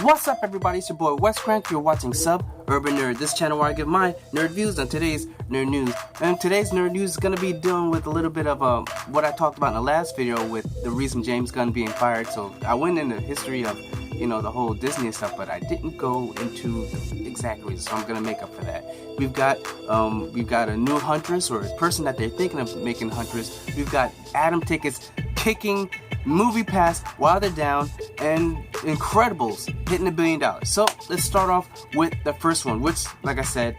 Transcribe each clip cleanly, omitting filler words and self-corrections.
What's up, everybody? It's your boy Wes Crank. You're watching Sub Urban Nerd, this channel where I give my nerd views on today's nerd news. And today's nerd news is going to be dealing with a little bit of what I talked about in the last video with the reason James Gunn being fired. So I went into the history of, the whole Disney and stuff, but I didn't go into the exact reason. So I'm going to make up for that. We've got a new Huntress, or a person that they're thinking of making Huntress. We've got Adam tickets kicking Movie Pass while they're down, and Incredibles hitting $1 billion. So let's start off with the first one, which, like I said,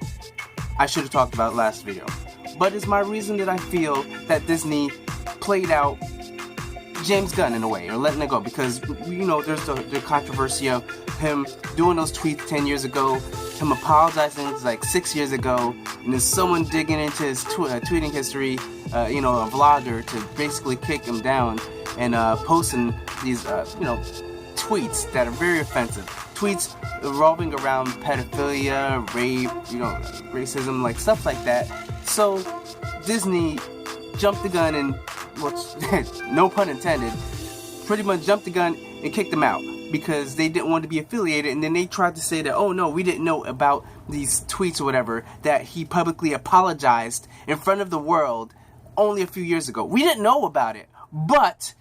I should have talked about last video. But it's my reason that I feel that Disney played out James Gunn in a way, or letting it go, because there's the controversy of him doing those tweets 10 years ago, him apologizing like 6 years ago, and there's someone digging into his tweeting history, a vlogger, to basically kick him down and posting these tweets that are very offensive. Tweets revolving around pedophilia, rape, racism, like stuff like that. So Disney jumped the gun and, no pun intended, pretty much jumped the gun and kicked them out because they didn't want to be affiliated. And then they tried to say that, oh no, we didn't know about these tweets or whatever, that he publicly apologized in front of the world only a few years ago. We didn't know about it, but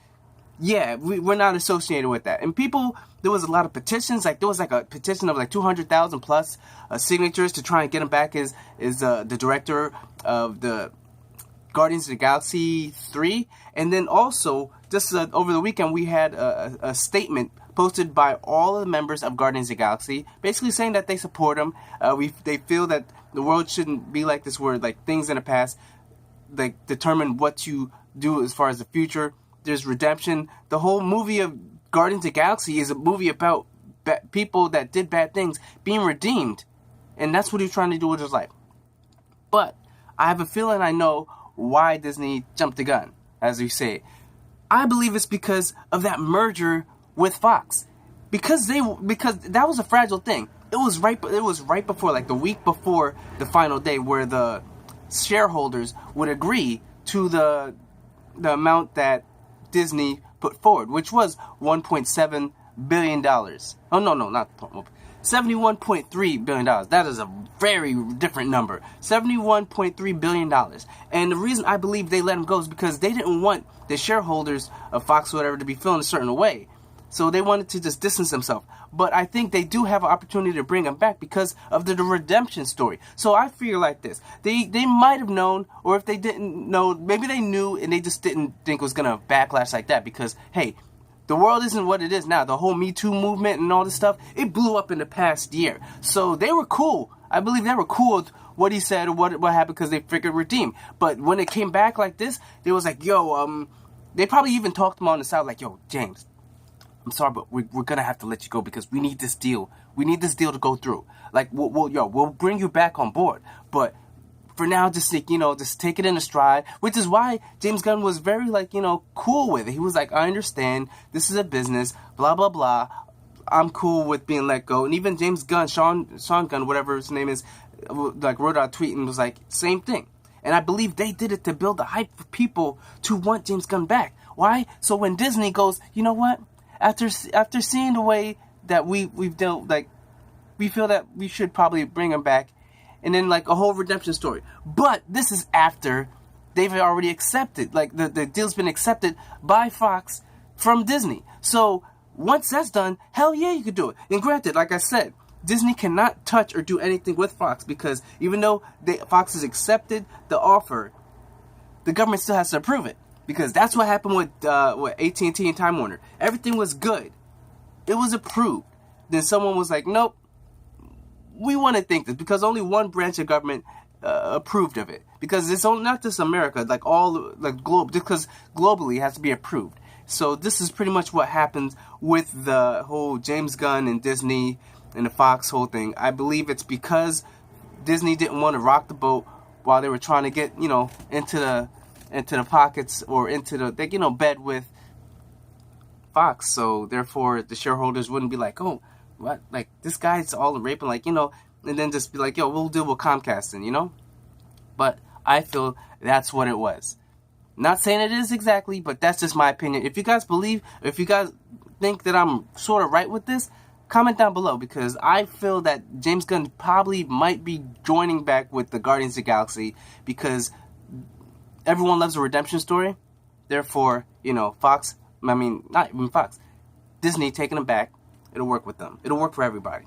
yeah, we're not associated with that. And people, there was a lot of petitions. There was a petition of 200,000 plus signatures to try and get him back as the director of the Guardians of the Galaxy 3. And then also, just over the weekend, we had a statement posted by all of the members of Guardians of the Galaxy, basically saying that they support him. They feel that the world shouldn't be like this, where things in the past determine what you do as far as the future. There's redemption. The whole movie of Guardians of the Galaxy is a movie about people that did bad things being redeemed. And that's what he's trying to do with his life. But I have a feeling I know why Disney jumped the gun, as we say. I believe it's because of that merger with Fox. Because that was a fragile thing. It was right before, the week before the final day, where the shareholders would agree to the amount that Disney put forward, which was $1.7 billion. Oh, no, not $71.3 billion. That is a very different number. $71.3 billion. And the reason I believe they let him go is because they didn't want the shareholders of Fox or whatever to be feeling a certain way. So they wanted to just distance themselves. But I think they do have an opportunity to bring him back because of the redemption story. So I feel like this. They might have known, or if they didn't know, maybe they knew and they just didn't think it was going to backlash like that. Because, hey, the world isn't what it is now. The whole Me Too movement and all this stuff, it blew up in the past year. So they were cool. I believe they were cool with what he said or what happened, because they figured redeem. But when it came back like this, they was like, they probably even talked to him on the side like, yo, James, I'm sorry, but we're going to have to let you go because we need this deal. We need this deal to go through. We'll bring you back on board. But for now, just take it in a stride, which is why James Gunn was very, cool with it. He was like, I understand. This is a business, blah, blah, blah. I'm cool with being let go. And even James Gunn, Sean Gunn, whatever his name is, wrote out a tweet and was like, same thing. And I believe they did it to build the hype for people to want James Gunn back. Why? So when Disney goes, you know what? After seeing the way that we've dealt, we feel that we should probably bring him back, and then a whole redemption story. But this is after they've already accepted, the deal's been accepted by Fox from Disney. So once that's done, hell yeah, you could do it. And granted, like I said, Disney cannot touch or do anything with Fox, because even though Fox has accepted the offer, the government still has to approve it. Because that's what happened with AT&T and Time Warner. Everything was good. It was approved. Then someone was like, nope, we want to think this, because only one branch of government approved of it. Because it's not just America, globe, because globally it has to be approved. So this is pretty much what happens with the whole James Gunn and Disney and the Fox whole thing. I believe it's because Disney didn't want to rock the boat while they were trying to get, into the pockets, or into the bed with Fox. So therefore the shareholders wouldn't be like, oh, what, this guy's all raping, and then just be like, yo, we'll deal with Comcast then, But I feel that's what it was. Not saying it is exactly, but that's just my opinion. If you guys think that I'm sort of right with this, comment down below, because I feel that James Gunn probably might be joining back with the Guardians of the Galaxy, because everyone loves a redemption story. Therefore, Fox, not even Fox, Disney taking them back, it'll work with them. It'll work for everybody,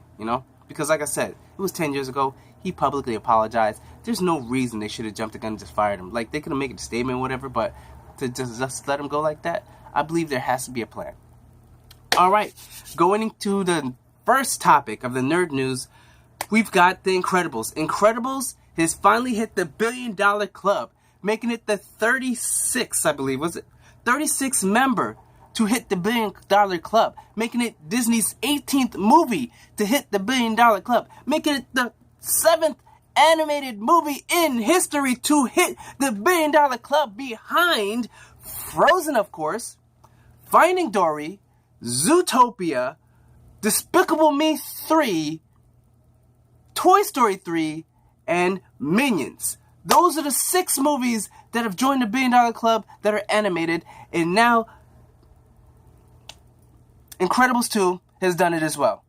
Because like I said, it was 10 years ago. He publicly apologized. There's no reason they should have jumped the gun and just fired him. Like, they could have made a statement or whatever, but to just let him go like that, I believe there has to be a plan. Alright, going into the first topic of the nerd news, we've got The Incredibles. Incredibles has finally hit the $1 billion club, making it the 36th, I believe, was it? 36th member to hit the $1 billion club, making it Disney's 18th movie to hit the $1 billion club, making it the 7th animated movie in history to hit the $1 billion club, behind Frozen, of course, Finding Dory, Zootopia, Despicable Me 3, Toy Story 3, and Minions. Those are the 6 movies that have joined the $1 billion club that are animated, and now Incredibles 2 has done it as well.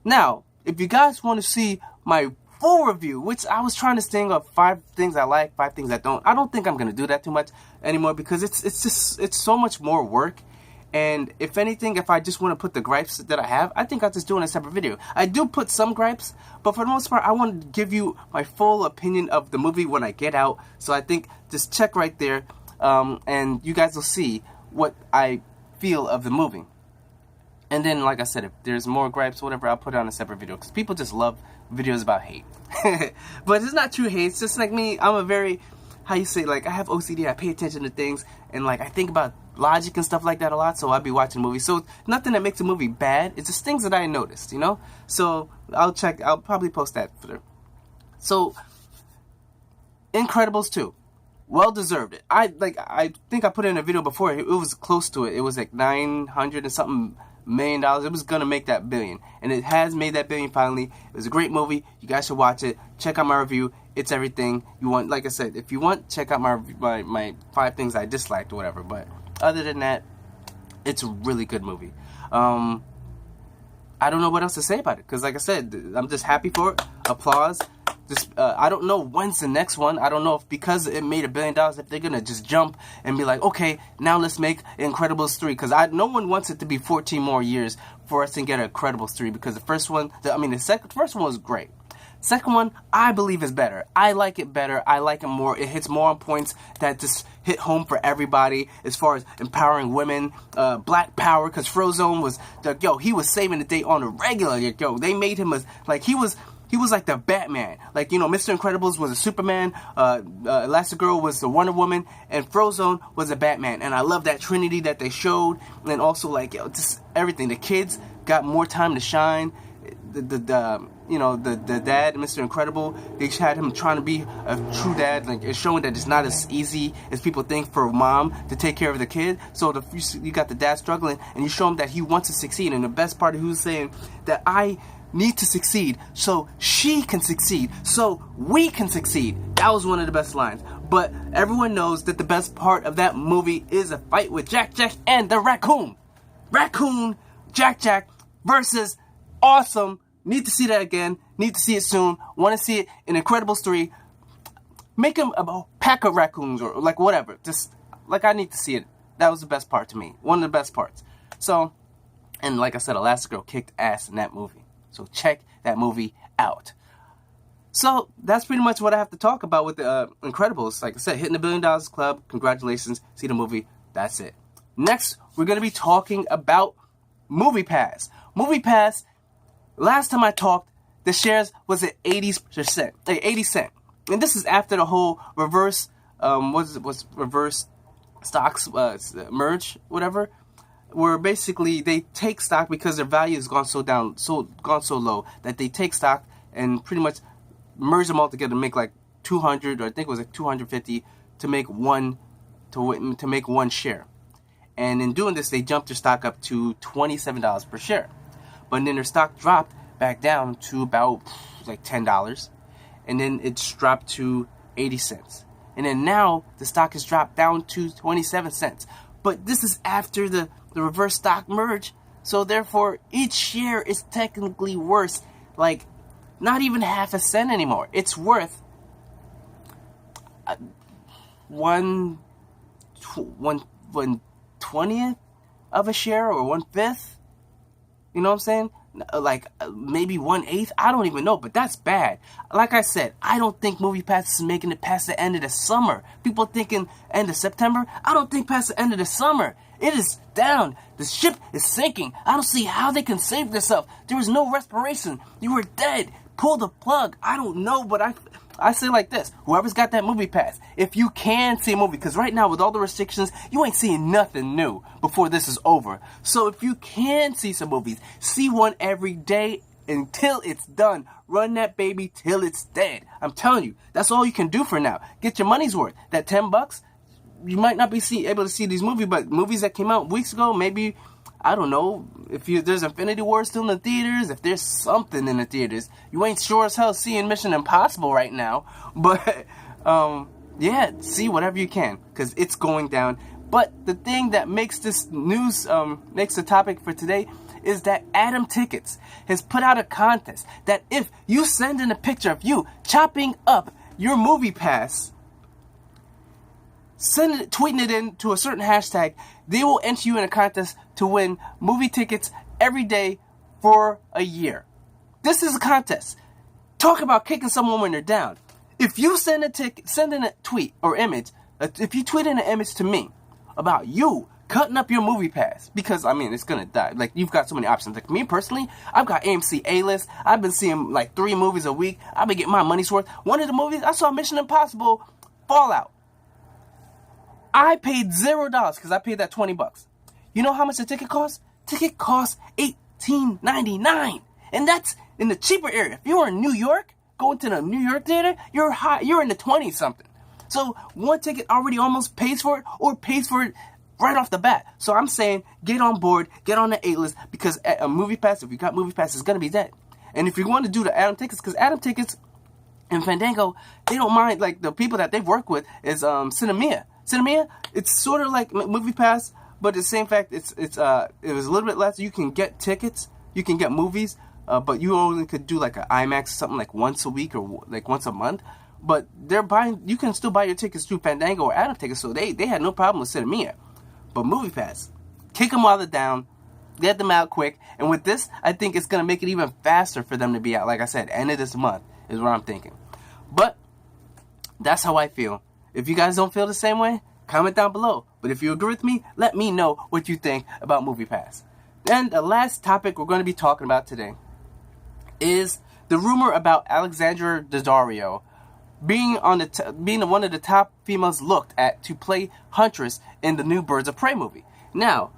Now, if you guys want to see my full review, which I was trying to sting of 5 things I like, 5 things I don't think I'm going to do that too much anymore, because it's so much more work. And if anything, if I just want to put the gripes that I have, I think I'll just do it in a separate video. I do put some gripes, but for the most part, I want to give you my full opinion of the movie when I get out. So I think just check right there, and you guys will see what I feel of the movie. And then, like I said, if there's more gripes, whatever, I'll put it on a separate video, because people just love videos about hate. But it's not true hate. It's just like me. I'm a very, I have OCD. I pay attention to things, and like I think about logic and stuff like that a lot, so I'll be watching movies. So nothing that makes a movie bad. It's just things that I noticed, So I'll probably post that for there. So Incredibles 2, well deserved it. I think I put it in a video before. It was close to it. It was like $900 and something million. It was gonna make that $1 billion, and it has made that $1 billion finally. It was a great movie. You guys should watch it. Check out my review. It's everything you want. Like I said, if you want, check out my 5 things I disliked or whatever. But other than that, it's a really good movie. I don't know what else to say about it, because like I said, I'm just happy for it. Applause. I don't know when's the next one. I don't know if because it made $1 billion, if they're gonna just jump and be like, okay, now let's make Incredibles 3, because no one wants it to be 14 more years for us to get Incredibles 3, because the first one, first one was great. Second one, I believe is better. I like it better. I like it more. It hits more on points that just hit home for everybody as far as empowering women, black power, because Frozone was, he was saving the day on a regular. They made him he was like the Batman. Mr. Incredibles was a Superman, Elastigirl was the Wonder Woman, and Frozone was a Batman. And I love that trinity that they showed. And also, just everything. The kids got more time to shine. The dad, Mr. Incredible, they had him trying to be a true dad. It's showing that it's not as easy as people think for a mom to take care of the kid. So you got the dad struggling, and you show him that he wants to succeed. And the best part, he was saying that I need to succeed so she can succeed, so we can succeed. That was one of the best lines. But everyone knows that the best part of that movie is a fight with Jack and the raccoon. Raccoon, Jack versus awesome. Need to see that again. Need to see it soon. Want to see it in Incredibles 3. Make him a pack of raccoons or whatever. Just I need to see it. That was the best part to me. One of the best parts. So, and like I said, Elastigirl kicked ass in that movie. So check that movie out. So that's pretty much what I have to talk about with the Incredibles. Like I said, hitting the $1 billion club. Congratulations. See the movie. That's it. Next, we're going to be talking about MoviePass. MoviePass, last time I talked, the shares was at 80 cents. And this is after the whole reverse, reverse stocks merge, whatever. Where basically they take stock because their value has gone so low that they take stock and pretty much merge them all together to make 200, or I think it was 250 to make one share. And in doing this, they jumped their stock up to $27 per share. But then their stock dropped back down to about $10, and then it's dropped to 80 cents. And then now the stock has dropped down to 27 cents. But this is after the reverse stock merge. So therefore, each share is technically worth, like, not even half a cent anymore. It's worth 1/20th of a share, or 1/5. You know what I'm saying? Like, maybe 1/8. I don't even know, but that's bad. Like I said, I don't think MoviePass is making it past the end of the summer. People thinking end of September. I don't think past the end of the summer. It is down. The ship is sinking. I don't see how they can save themselves. There is no respiration. You are dead. Pull the plug. I don't know, but I say like this. Whoever's got that MoviePass, if you can see a movie, because right now with all the restrictions, you ain't seeing nothing new before this is over. So if you can see some movies, see one every day until it's done. Run that baby till it's dead. I'm telling you, that's all you can do for now. Get your money's worth. That $10, you might not be able to see these movies, but movies that came out weeks ago, maybe, I don't know, if there's Infinity War still in the theaters, if there's something in the theaters. You ain't sure as hell seeing Mission Impossible right now, but yeah, see whatever you can, because it's going down. But the thing that makes this news, makes the topic for today, is that Atom Tickets has put out a contest that if you send in a picture of you chopping up your MoviePass, tweeting it in to a certain hashtag, they will enter you in a contest to win movie tickets every day for a year. This is a contest. Talk about kicking someone when they're down. If you send in a tweet or image, if you tweet in an image to me about you cutting up your MoviePass, because I mean it's gonna die. Like, you've got so many options. Like me personally, I've got AMC A-list. I've been seeing like 3 movies a week. I've been getting my money's worth. One of the movies I saw, Mission Impossible Fallout. I paid $0 because I paid that $20. You know how much the ticket costs? Ticket costs $18.99, and that's in the cheaper area. If you're in New York, going to the New York theater, you're in the 20 something. So one ticket already almost pays for it, or pays for it right off the bat. So I'm saying, get on board, get on the A-list, because a MoviePass, if you got MoviePass, is gonna be dead. And if you want to do the Atom Tickets, because Atom Tickets and Fandango, they don't mind. Like, the people that they've worked with is Cinemia. Cinemia, it's sort of like MoviePass, but the same fact, it was a little bit less. You can get tickets, you can get movies, but you only could do like an IMAX or something like once a week or like once a month. But you can still buy your tickets through Fandango or Atom Tickets, so they had no problem with Cinemia. But MoviePass, kick them while they're down, get them out quick, and with this, I think it's gonna make it even faster for them to be out. Like I said, end of this month is what I'm thinking. But that's how I feel. If you guys don't feel the same way, comment down below. But if you agree with me, let me know what you think about MoviePass. Then the last topic we're going to be talking about today is the rumor about Alexandra Daddario being one of the top females looked at to play Huntress in the new Birds of Prey movie. Now,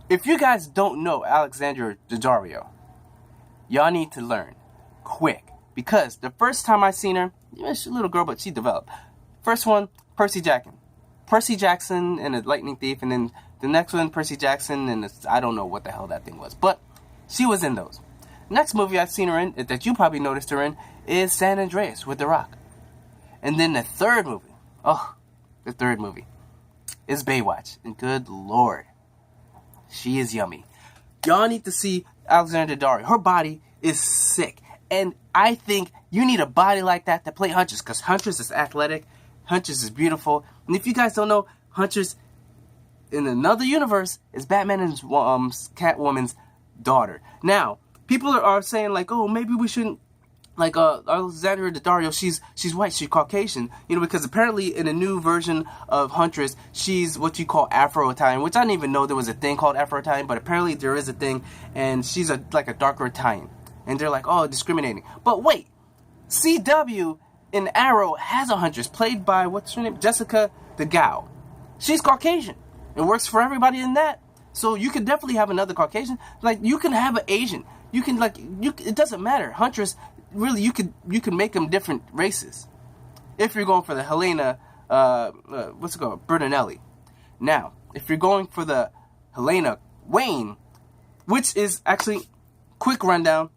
if you guys don't know Alexandra Daddario, y'all need to learn quick, because the first time I seen her, she's a little girl, but she developed. First one, Percy Jackson and the Lightning Thief, and then the next one, Percy Jackson and I don't know what the hell that thing was, but she was in those. Next movie I've seen her in, that you probably noticed her in, is San Andreas with The Rock. And then the third movie is Baywatch, and good lord, she is yummy. Y'all need to see Alexandra Daddario. Her body is sick, and I think you need a body like that to play Huntress, because Huntress is athletic, Huntress is beautiful, and if you guys don't know, Huntress in another universe is Batman and Catwoman's daughter. Now, people are saying like, oh, maybe we shouldn't, like, Alexandra Daddario, she's white, she's Caucasian, you know, because apparently in a new version of Huntress, she's what you call Afro-Italian, which I didn't even know there was a thing called Afro-Italian, but apparently there is a thing, and she's like a darker Italian, and they're like, oh, discriminating. But wait, CW in Arrow has a Huntress, played by, what's her name, Jessica DeGao. She's Caucasian. It works for everybody in that. So you could definitely have another Caucasian. Like, you can have an Asian. You can, like, it doesn't matter. Huntress, really, you could make them different races. If you're going for the Helena, what's it called? Bertinelli. Now, if you're going for the Helena Wayne, which is actually, quick rundown,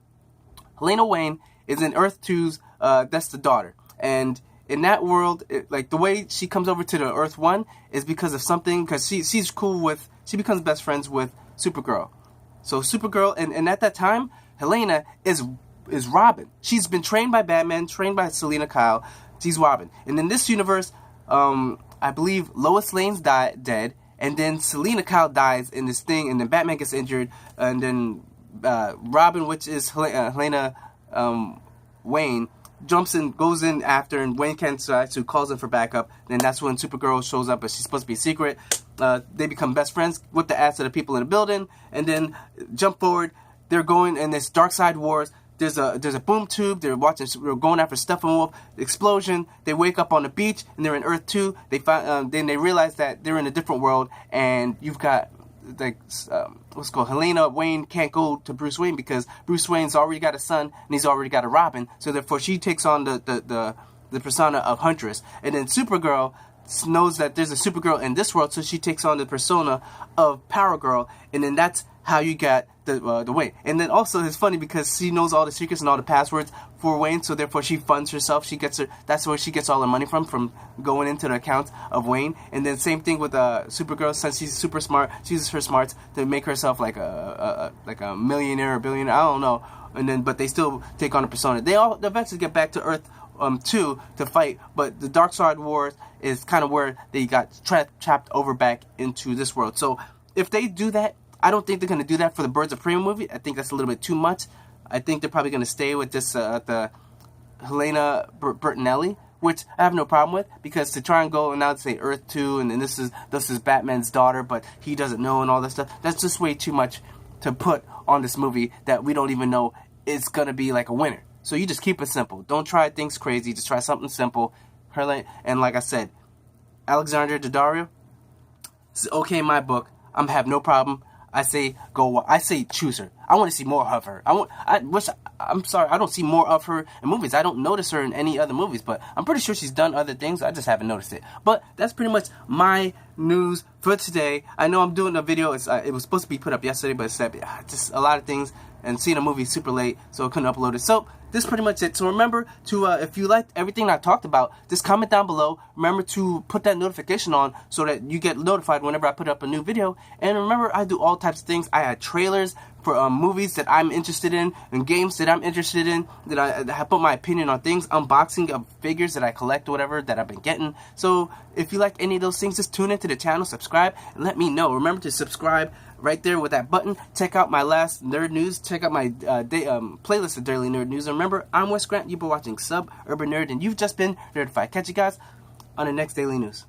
Helena Wayne is in Earth 2's, that's the daughter. And in that world, like, the way she comes over to the Earth 1 is because of something, because she becomes best friends with Supergirl. So Supergirl, and at that time, Helena is Robin. She's been trained by Batman, trained by Selina Kyle. She's Robin. And in this universe, I believe Lois Lane's dead, and then Selina Kyle dies in this thing, and then Batman gets injured, and then Robin, which is Helena Wayne, jumps in, goes in after, and Wayne can't survive, so calls in for backup. And that's when Supergirl shows up, but she's supposed to be a secret. They become best friends, whip the ass of the people in the building, and then jump forward. They're going in this Dark Side Wars. There's a boom tube. They're going after Steppenwolf. Explosion. They wake up on the beach, and they're in Earth 2. They find, then they realize that they're in a different world, and you've got like what's called Helena Wayne can't go to Bruce Wayne because Bruce Wayne's already got a son and he's already got a Robin. So therefore, she takes on the persona of Huntress, and then Supergirl knows that there's a Supergirl in this world, so she takes on the persona of Power Girl, and then that's how you got the Wayne. And then also it's funny because she knows all the secrets and all the passwords for Wayne, so therefore she funds herself. That's where she gets all her money from going into the accounts of Wayne. And then same thing with Supergirl, since she's super smart, she uses her smarts to make herself like a millionaire or billionaire, I don't know. And then but they still take on a persona. They all eventually get back to Earth 2 to fight, but the Dark Side Wars is kind of where they got trapped over back into this world. So if they do that, I don't think they're going to do that for the Birds of Prey movie. I think that's a little bit too much. I think they're probably going to stay with this the Helena Bertinelli, which I have no problem with, because to try and go and now say Earth 2 and then this is Batman's daughter, but he doesn't know and all that stuff, that's just way too much to put on this movie that we don't even know is going to be like a winner. So you just keep it simple. Don't try things crazy. Just try something simple. And like I said, Alexandra Daddario, it's okay in my book. I'm have no problem. I say go. I say choose her. I want to see more of her. I'm sorry, I don't see more of her in movies. I don't notice her in any other movies, but I'm pretty sure she's done other things. I just haven't noticed it. But that's pretty much my news for today. I know I'm doing a video. It was supposed to be put up yesterday, but it's just a lot of things, and seeing a movie super late, so I couldn't upload it. So this is pretty much it. So remember to, if you liked everything I talked about, just comment down below. Remember to put that notification on so that you get notified whenever I put up a new video. And remember, I do all types of things. I add trailers for movies that I'm interested in, and games that I'm interested in, that I put my opinion on things, unboxing of figures that I collect or whatever that I've been getting. So if you like any of those things, just tune into the channel, subscribe, and let me know. Remember to subscribe right there with that button. Check out my last nerd news. Check out my playlist of daily nerd news. And remember, I'm Wes Grant. You've been watching Urban Nerd, and you've just been nerdified. Catch you guys on the next daily news.